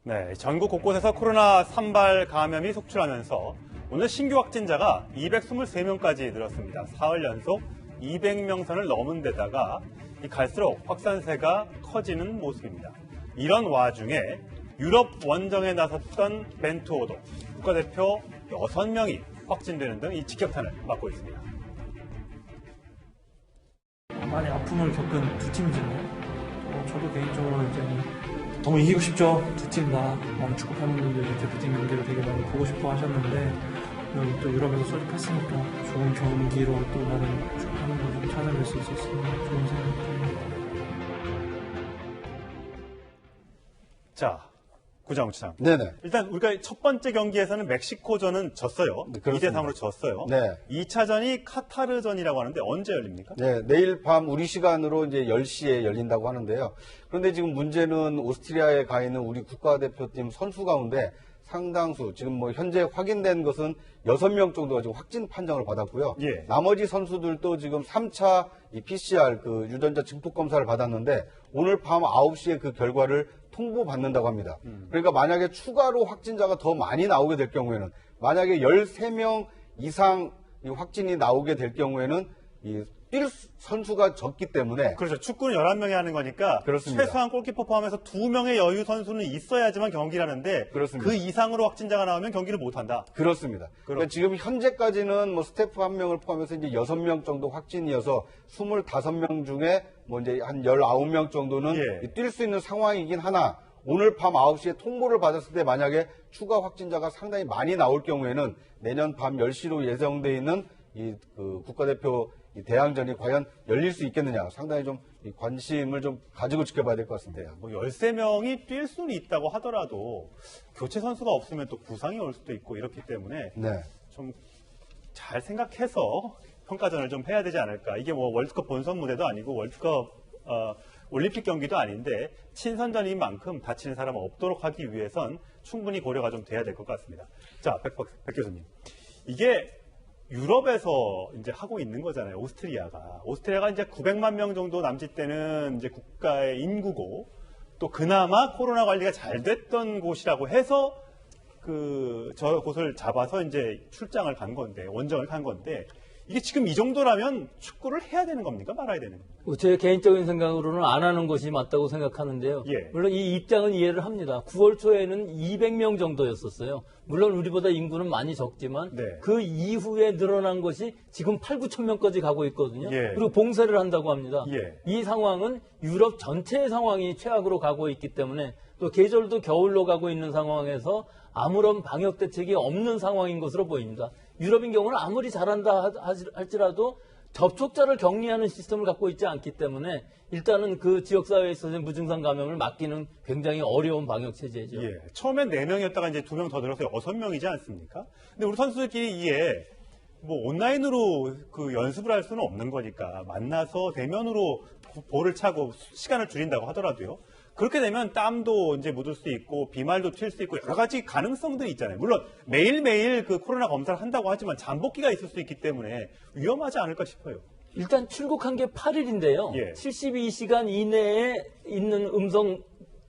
네, 전국 곳곳에서 코로나 산발 감염이 속출하면서 오늘 신규 확진자가 223명까지 늘었습니다. 사흘 연속 200명 선을 넘은 데다가 갈수록 확산세가 커지는 모습입니다. 이런 와중에 유럽 원정에 나섰던 벤투호도 국가대표 6명이 확진되는 등 이 직격탄을 맞고 있습니다. 많이 아픔을 겪은 두 팀이잖아요. 저도 개인적으로 이제 너무 이기고 싶죠. 두 팀 다 축구 팬분들이 대표팀 경기를 되게 많이 보고 싶어 하셨는데 여기 또 유럽에서 소집했으니까 좋은 경기로 또 다른 축구 팬분들 좀 찾아뵐 수 있었으면 좋은 생각입니다. 자, 구장우치장. 네네. 일단 우리가 첫 번째 경기에서는 멕시코전은 졌어요. 네, 2대3으로 졌어요. 네. 2차전이 카타르전이라고 하는데 언제 열립니까? 네, 내일 밤 우리 시간으로 이제 10시에 열린다고 하는데요. 그런데 지금 문제는 오스트리아에 가 있는 우리 국가대표팀 선수 가운데 상당수, 지금 현재 확인된 것은 6명 정도가 지금 확진 판정을 받았고요. 예. 나머지 선수들도 지금 3차 PCR 유전자 증폭 검사를 받았는데 오늘 밤 9시에 그 결과를 통보받는다고 합니다. 그러니까 만약에 추가로 확진자가 더 많이 나오게 될 경우에는 만약에 13명 이상 확진이 나오게 될 경우에는 뛸 선수가 적기 때문에 그렇죠. 축구는 11명이 하는 거니까 그렇습니다. 최소한 골키퍼 포함해서 2명의 여유 선수는 있어야지만 경기를 하는데 그렇습니다. 그 이상으로 확진자가 나오면 경기를 못 한다. 그렇습니다. 그러니까 지금 현재까지는 스태프 1명을 포함해서 이제 6명 정도 확진이어서 25명 중에 이제 한 19명 정도는 뛸 수 있는 상황이긴 하나 오늘 밤 9시에 통보를 받았을 때 만약에 추가 확진자가 상당히 많이 나올 경우에는 내년 밤 10시로 예정돼 있는 국가대표 대항전이 과연 열릴 수 있겠느냐 상당히 좀 관심을 좀 가지고 지켜봐야 될 것 같습니다. 13명이 뛸 수는 있다고 하더라도 교체 선수가 없으면 또 부상이 올 수도 있고 이렇기 때문에 네. 좀 잘 생각해서 평가전을 좀 해야 되지 않을까. 이게 월드컵 본선 무대도 아니고 월드컵 올림픽 경기도 아닌데 친선전인 만큼 다치는 사람은 없도록 하기 위해선 충분히 고려가 좀 돼야 될 것 같습니다. 자, 백 교수님. 이게 유럽에서 이제 하고 있는 거잖아요. 오스트리아가 이제 900만 명 정도 남짓되는 이제 국가의 인구고 또 그나마 코로나 관리가 잘 됐던 곳이라고 해서 저 곳을 잡아서 이제 출장을 간 건데 원정을 간 건데 이게 지금 이 정도라면 축구를 해야 되는 겁니까? 말아야 되는 겁니까? 제 개인적인 생각으로는 안 하는 것이 맞다고 생각하는데요. 예. 물론 이 입장은 이해를 합니다. 9월 초에는 200명 정도였었어요. 물론 우리보다 인구는 많이 적지만 네. 그 이후에 늘어난 것이 지금 8, 9천 명까지 가고 있거든요. 예. 그리고 봉쇄를 한다고 합니다. 예. 이 상황은 유럽 전체의 상황이 최악으로 가고 있기 때문에 또 계절도 겨울로 가고 있는 상황에서 아무런 방역 대책이 없는 상황인 것으로 보입니다. 유럽인 경우는 아무리 잘한다 할지라도 접촉자를 격리하는 시스템을 갖고 있지 않기 때문에 일단은 그 지역사회에 있어서 무증상 감염을 막기는 굉장히 어려운 방역 체제죠. 예. 처음엔 4명이었다가 이제 2명 더 늘어서 6명이지 않습니까? 근데 우리 선수들끼리 이게 온라인으로 연습을 할 수는 없는 거니까 만나서 대면으로 볼을 차고 시간을 줄인다고 하더라도요. 그렇게 되면 땀도 이제 묻을 수 있고 비말도 튈 수 있고 여러 가지 가능성들이 있잖아요. 물론 매일매일 코로나 검사를 한다고 하지만 잠복기가 있을 수 있기 때문에 위험하지 않을까 싶어요. 일단 출국한 게 8일인데요. 예. 72시간 이내에 있는 음성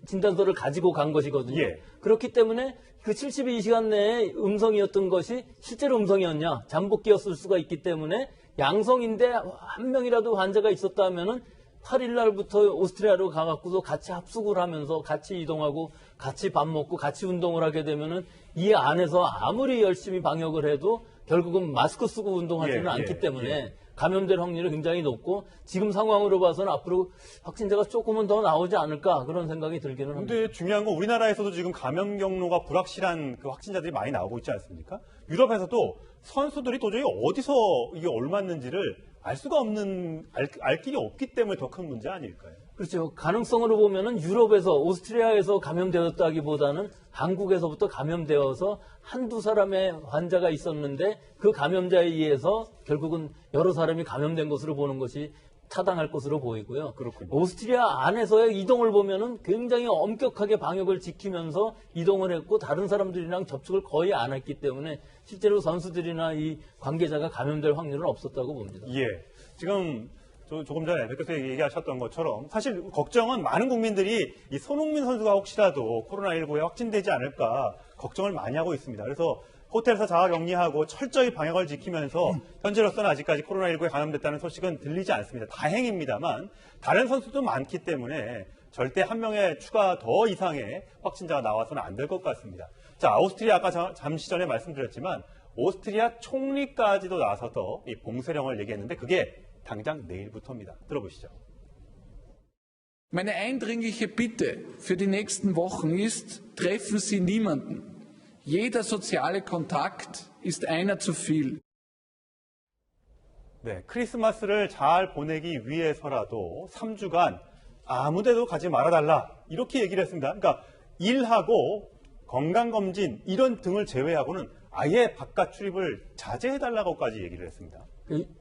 진단서를 가지고 간 것이거든요. 예. 그렇기 때문에 그 72시간 내에 음성이었던 것이 실제로 음성이었냐, 잠복기였을 수가 있기 때문에 양성인데 한 명이라도 환자가 있었다면은 8일 날부터 오스트리아로 가갖고서 같이 합숙을 하면서 같이 이동하고 같이 밥 먹고 같이 운동을 하게 되면은 이 안에서 아무리 열심히 방역을 해도 결국은 마스크 쓰고 운동하지는 않기 때문에 감염될 확률이 굉장히 높고 지금 상황으로 봐서는 앞으로 확진자가 조금은 더 나오지 않을까 그런 생각이 들기는 합니다. 근데 중요한 건 우리나라에서도 지금 감염 경로가 불확실한 확진자들이 많이 나오고 있지 않습니까? 유럽에서도 선수들이 도저히 어디서 이게 옮았는지를 알 수가 없는, 알 길이 없기 때문에 더 큰 문제 아닐까요? 그렇죠. 가능성으로 보면은 유럽에서, 오스트리아에서 감염되었다기보다는 한국에서부터 감염되어서 한두 사람의 환자가 있었는데 그 감염자에 의해서 결국은 여러 사람이 감염된 것으로 보는 것이 타당할 것으로 보이고요. 그렇군요. 오스트리아 안에서의 이동을 보면은 굉장히 엄격하게 방역을 지키면서 이동을 했고 다른 사람들이랑 접촉을 거의 안 했기 때문에 실제로 선수들이나 이 관계자가 감염될 확률은 없었다고 봅니다. 예. 지금 조금 전에 백 교수님 얘기하셨던 것처럼 사실 걱정은 많은 국민들이 이 손흥민 선수가 혹시라도 코로나19에 확진되지 않을까 걱정을 많이 하고 있습니다. 그래서 호텔에서 자가격리하고 철저히 방역을 지키면서 현재로서는 아직까지 코로나19에 감염됐다는 소식은 들리지 않습니다. 다행입니다만 다른 선수도 많기 때문에 절대 한 명의 추가 더 이상의 확진자가 나와서는 안 될 것 같습니다. 자, 오스트리아 아까 잠시 전에 말씀드렸지만 오스트리아 총리까지도 나서서 이 봉쇄령을 얘기했는데 그게 당장 내일부터입니다. 들어보시죠. Meine eindringliche Bitte für die nächsten Wochen ist, treffen Sie niemanden. Jeder soziale Kontakt ist einer zu viel. 네, 크리스마스를 잘 보내기 위해서라도 3주간 아무데도 가지 말아달라 이렇게 얘기를 했습니다. 그러니까 일하고 건강검진 이런 등을 제외하고는 아예 바깥 출입을 자제해달라고까지 얘기를 했습니다.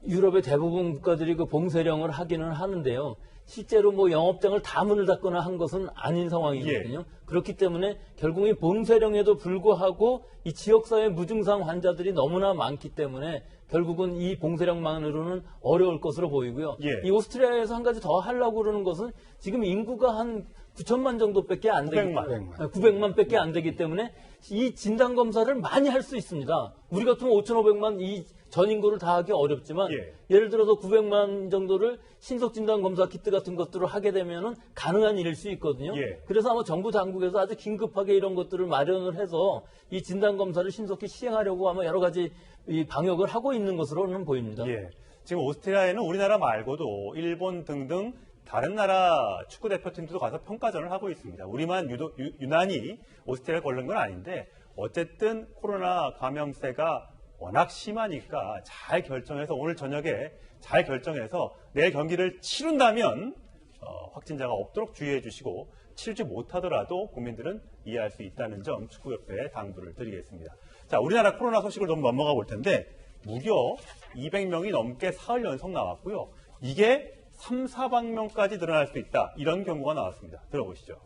유럽의 대부분 국가들이 그 봉쇄령을 하기는 하는데요. 실제로 뭐 영업장을 다 문을 닫거나 한 것은 아닌 상황이거든요. 예. 그렇기 때문에 결국 이 봉쇄령에도 불구하고 이 지역사회 무증상 환자들이 너무나 많기 때문에 결국은 이 봉쇄령만으로는 어려울 것으로 보이고요. 예. 이 오스트리아에서 한 가지 더 하려고 그러는 것은 지금 인구가 한 9천만 정도밖에 안 되기 900만 밖에 안 되기 때문에 이 진단 검사를 많이 할 수 있습니다. 우리 같으면 5,500만 이 전 인구를 다 하기 어렵지만 예를 들어서 900만 정도를 신속 진단 검사 키트 같은 것들을 하게 되면은 가능한 일일 수 있거든요. 그래서 아마 정부 당국에서 아주 긴급하게 이런 것들을 마련을 해서 이 진단 검사를 신속히 시행하려고 아마 여러 가지 이 방역을 하고 있는 것으로는 보입니다. 예. 지금 오스트리아에는 우리나라 말고도 일본 등등 다른 나라 축구 대표팀들도 가서 평가전을 하고 있습니다. 우리만 유난히 오스트리아에 걸린 건 아닌데 어쨌든 코로나 감염세가 워낙 심하니까 잘 결정해서 오늘 저녁에 잘 결정해서 내일 경기를 치른다면 확진자가 없도록 주의해 주시고 치르지 못하더라도 국민들은 이해할 수 있다는 점 축구협회에 당부를 드리겠습니다. 자, 우리나라 코로나 소식을 좀 넘어가 볼 텐데 무려 200명이 넘게 사흘 연속 나왔고요. 이게 3, 400명까지 늘어날 수 있다. 이런 경고가 나왔습니다. 들어보시죠.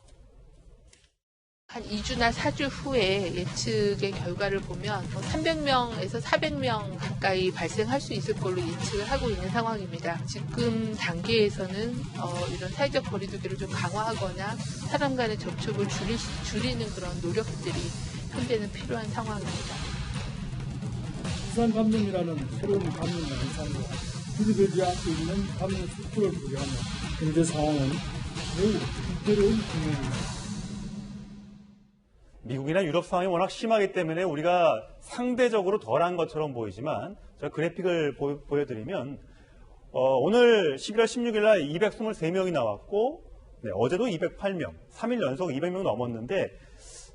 한 2주나 4주 후에 예측의 결과를 보면 300명에서 400명 가까이 발생할 수 있을 걸로 예측을 하고 있는 상황입니다. 지금 단계에서는 이런 사회적 거리두기를 좀 강화하거나 사람 간의 접촉을 줄이는 그런 노력들이 현재는 필요한 상황입니다. 부산 감염이라는 새로운 감염 양상과 분리되지 않고 있는 감염 속도를 고려하면 현재 상황은 매우 위태로운 국면입니다. 미국이나 유럽 상황이 워낙 심하기 때문에 우리가 상대적으로 덜한 것처럼 보이지만 제가 그래픽을 보여드리면 오늘 11월 16일 날 223명이 나왔고 어제도 208명, 3일 연속 200명 넘었는데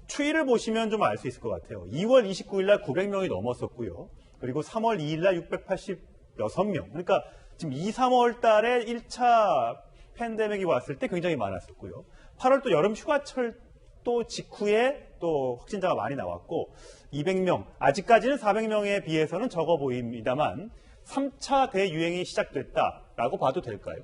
추이를 보시면 좀 알 수 있을 것 같아요. 2월 29일 날 900명이 넘었었고요. 그리고 3월 2일 날 686명. 그러니까 지금 2, 3월 달에 1차 팬데믹이 왔을 때 굉장히 많았었고요. 8월 또 여름 휴가철 또 직후에 또 확진자가 많이 나왔고 200명, 아직까지는 400명에 비해서는 적어 보입니다만 3차 대유행이 시작됐다라고 봐도 될까요?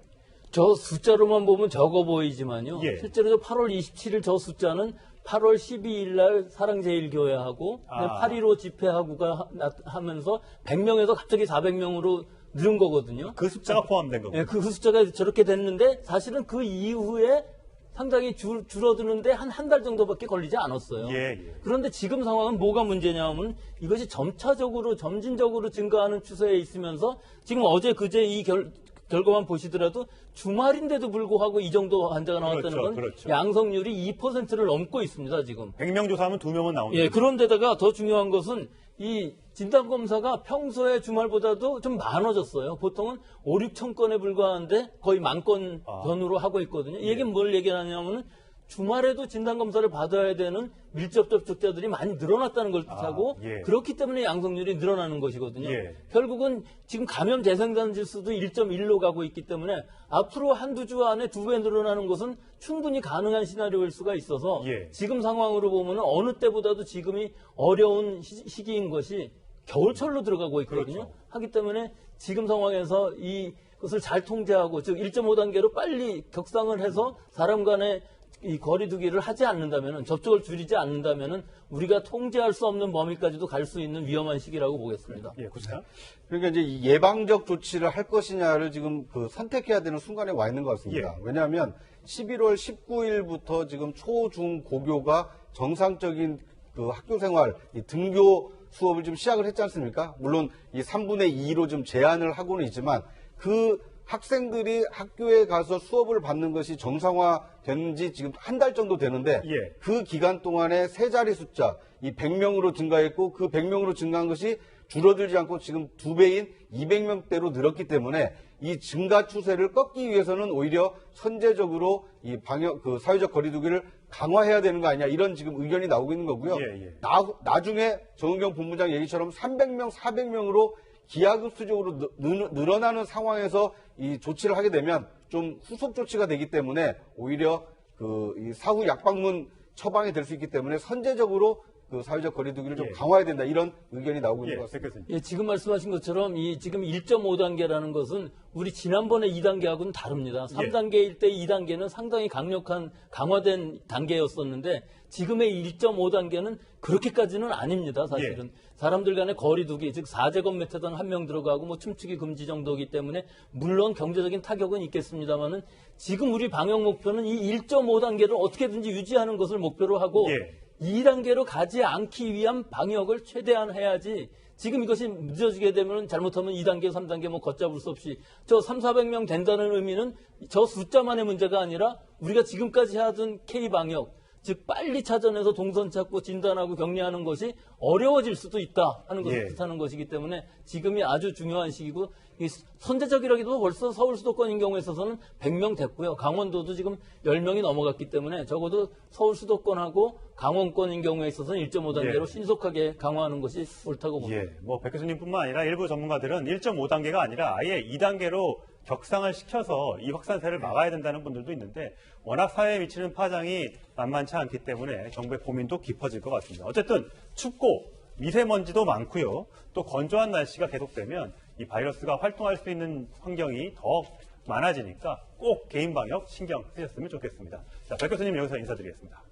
저 숫자로만 보면 적어 보이지만요. 실제로 8월 27일 저 숫자는 8월 12일 날 사랑제일교회하고 8.15 집회하고가 하면서 100명에서 갑자기 400명으로 늘은 거거든요. 그 숫자가 포함된 거고요. 그 숫자가 저렇게 됐는데 사실은 그 이후에 상당히 줄어드는데 한 달 정도밖에 걸리지 않았어요. 그런데 지금 상황은 뭐가 문제냐면 이것이 점진적으로 증가하는 추세에 있으면서 지금 어제 그제 이 결과만 보시더라도 주말인데도 불구하고 이 정도 환자가 나왔다는 건 양성률이 2%를 넘고 있습니다. 지금. 100명 조사하면 2명은 나옵니다. 그런데다가 더 중요한 것은 이 진단검사가 평소에 주말보다도 좀 많아졌어요. 보통은 5, 6천 건에 불과한데 거의 10,000건 전후로 하고 있거든요. 이 얘기는 뭘 얘기하냐면은 주말에도 진단검사를 받아야 되는 밀접 접촉자들이 많이 늘어났다는 걸 뜻하고 그렇기 때문에 양성률이 늘어나는 것이거든요. 결국은 지금 감염 재생산 지수도 1.1로 가고 있기 때문에 앞으로 한두 주 안에 2배 늘어나는 것은 충분히 가능한 시나리오일 수가 있어서 지금 상황으로 보면 어느 때보다도 지금이 어려운 시기인 것이 겨울철로 들어가고 있거든요. 하기 때문에 지금 상황에서 이것을 잘 통제하고 즉 1.5단계로 빨리 격상을 해서 사람 간의 이 거리두기를 하지 않는다면은, 접촉을 줄이지 않는다면은 우리가 통제할 수 없는 범위까지도 갈 수 있는 위험한 시기라고 보겠습니다. 예, 그렇죠. 그러니까 이제 이 예방적 조치를 할 것이냐를 지금 선택해야 되는 순간에 와 있는 것 같습니다. 예. 왜냐하면 11월 19일부터 지금 초, 중, 고교가 정상적인 그 학교 생활, 이 등교 수업을 좀 시작을 했지 않습니까? 물론 이 3분의 2로 좀 제한을 하고는 있지만 그 학생들이 학교에 가서 수업을 받는 것이 정상화된 지 지금 한 달 정도 되는데 예. 그 기간 동안에 세 자리 숫자, 이 100명으로 증가했고 그 100명으로 증가한 것이 줄어들지 않고 지금 2배인 200명대로 늘었기 때문에 이 증가 추세를 꺾기 위해서는 오히려 선제적으로 이 방역, 그 사회적 거리두기를 강화해야 되는 거 아니냐 이런 지금 의견이 나오고 있는 거고요. 예, 예. 나중에 정은경 본부장 얘기처럼 300명, 400명으로 기하급수적으로 늘어나는 상황에서 이 조치를 하게 되면 좀 후속 조치가 되기 때문에 오히려 이 사후 약방문 처방이 될 수 있기 때문에 선제적으로 그 사회적 거리두기를 좀 예. 강화해야 된다 이런 의견이 나오고 있는 예, 것 같습니다. 백 교수님. 예, 지금 말씀하신 것처럼 지금 1.5단계라는 것은 우리 지난번에 2단계하고는 다릅니다. 3단계일 때 2단계는 상당히 강화된 단계였었는데 지금의 1.5단계는 그렇게까지는 아닙니다. 사실은. 사람들 간의 거리두기, 즉 4제곱미터당 1명 들어가고 뭐 춤추기 금지 정도이기 때문에 물론 경제적인 타격은 있겠습니다만은 지금 우리 방역 목표는 이 1.5단계를 어떻게든지 유지하는 것을 목표로 하고 2단계로 가지 않기 위한 방역을 최대한 해야지 지금 이것이 늦어지게 되면 잘못하면 2단계, 3단계 뭐 걷잡을 수 없이 저 300~400명 된다는 의미는 저 숫자만의 문제가 아니라 우리가 지금까지 하던 K방역, 즉 빨리 찾아내서 동선 찾고 진단하고 격리하는 것이 어려워질 수도 있다 하는 것을 뜻하는 것이기 때문에 지금이 아주 중요한 시기고 선제적이라기도 벌써 서울 수도권인 경우에 있어서는 100명 됐고요. 강원도도 지금 10명이 넘어갔기 때문에 적어도 서울 수도권하고 강원권인 경우에 있어서는 1.5단계로 신속하게 강화하는 것이 옳다고 봅니다. 예, 뭐 백 교수님뿐만 아니라 일부 전문가들은 1.5단계가 아니라 아예 2단계로 격상을 시켜서 이 확산세를 막아야 된다는 분들도 있는데 워낙 사회에 미치는 파장이 만만치 않기 때문에 정부의 고민도 깊어질 것 같습니다. 어쨌든 춥고 미세먼지도 많고요. 또 건조한 날씨가 계속되면 이 바이러스가 활동할 수 있는 환경이 더 많아지니까 꼭 개인 방역 신경 쓰셨으면 좋겠습니다. 자, 백 교수님 여기서 인사드리겠습니다.